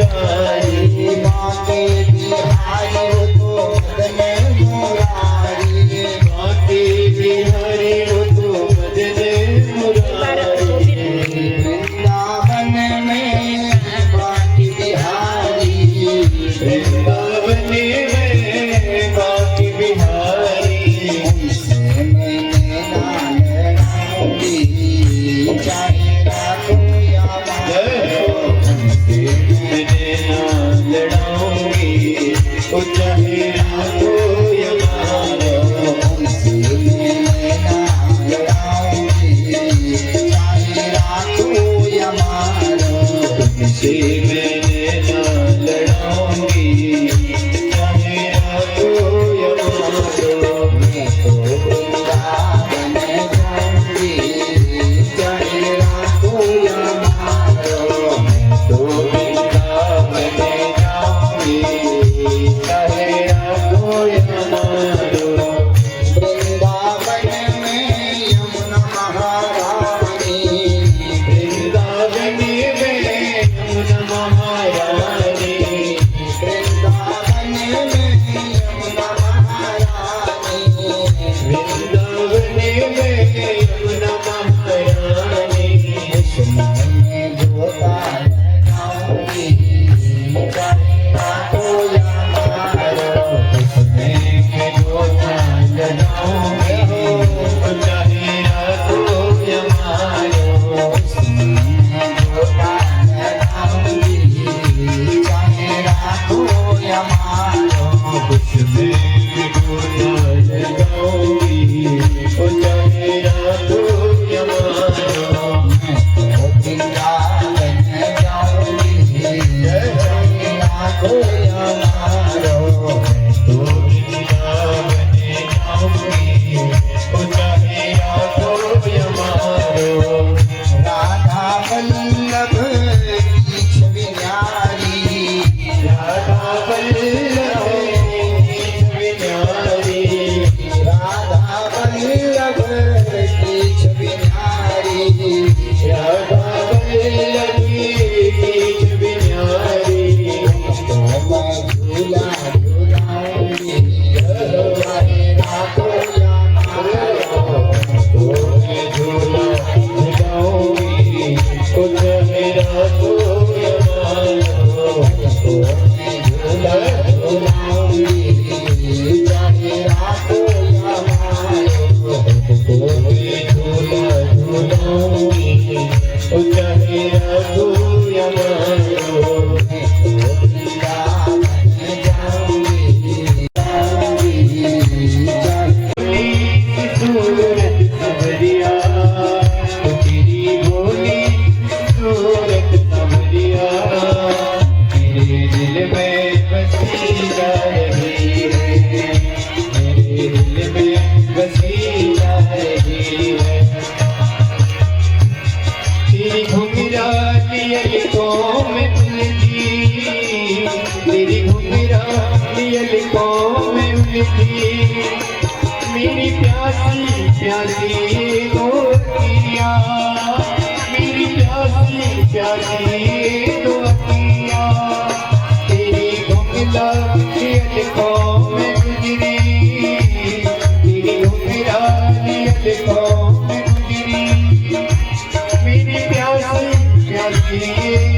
मुरारी बाके बिहारी हो तो मदन मुरारी बाके बिहारी हो तो मदन मुरारी वृंदावन में बाके बिहारी वृंदावन में बाके बिहारी उनसे मैंने नाम लड़ाऊंगी चाहे रातों या उनसे मैंने नाम लड़ाऊंगी वो चाहे रातों या उनसे मैंने नाम लड़ाऊंगी चाहे रातों या उनसे मैंने नाम लड़ाऊंगी चाहे रातों या मैं तो वृंदावन जाऊंगी चाहे रातों या मैं तो वृंदावन जाऊंगी चाहे रातों या वृंदावन में यमुना महारानी वृंदावन में यमुना महारानी वृंदावन में यमुना महारानी वृंदावन में यमुना महारानी उसमें मैं गोता लगाऊंगी चाहे रातों या उसमें मैं गोता लगाऊंगी चाहे रातों या उसमें मैं गोता लगाऊंगी चाहे रातों या उसमें मैं गोता लगाऊंगी चाहे रातों या मैं तो वृंदावन जाऊंगी चाहे रातों या मैं तो वृंदावन जाऊंगी चाहे रातों या राधा वल्लभ की छवि न्यारी राधा वल्लभ की छवि न्यारी राधा वल्लभ की छवि न्यारी राधा वल्लभ की छवि न्यारी तो मैं झूला झूलाऊंगी चाहे रातों या तो मैं झूला झूलाऊंगी चाहे रातों या तो मैं झूला झूलाऊंगी चाहे रातों या तो मैं झूला झूलाऊंगी चाहे रातों या वृंदावन जाऊंगी सूरत खबरिया तेरी बोली सूरत खबरिया मेरे दिल में बसी जा रही है मेरे दिल में बसी जा रही है तेरी घुंघराली अलिकों में उलझी तेरी घुंघराली अलिकों में उलझी मेरी प्यासी प्यासी गोरिया मेरी प्यासी प्यासी गोरिया तेरी घुंघराली अलिकों में गुजरी तेरी घुंघराली अलिकों में गुजरी मेरी प्यासी प्यासी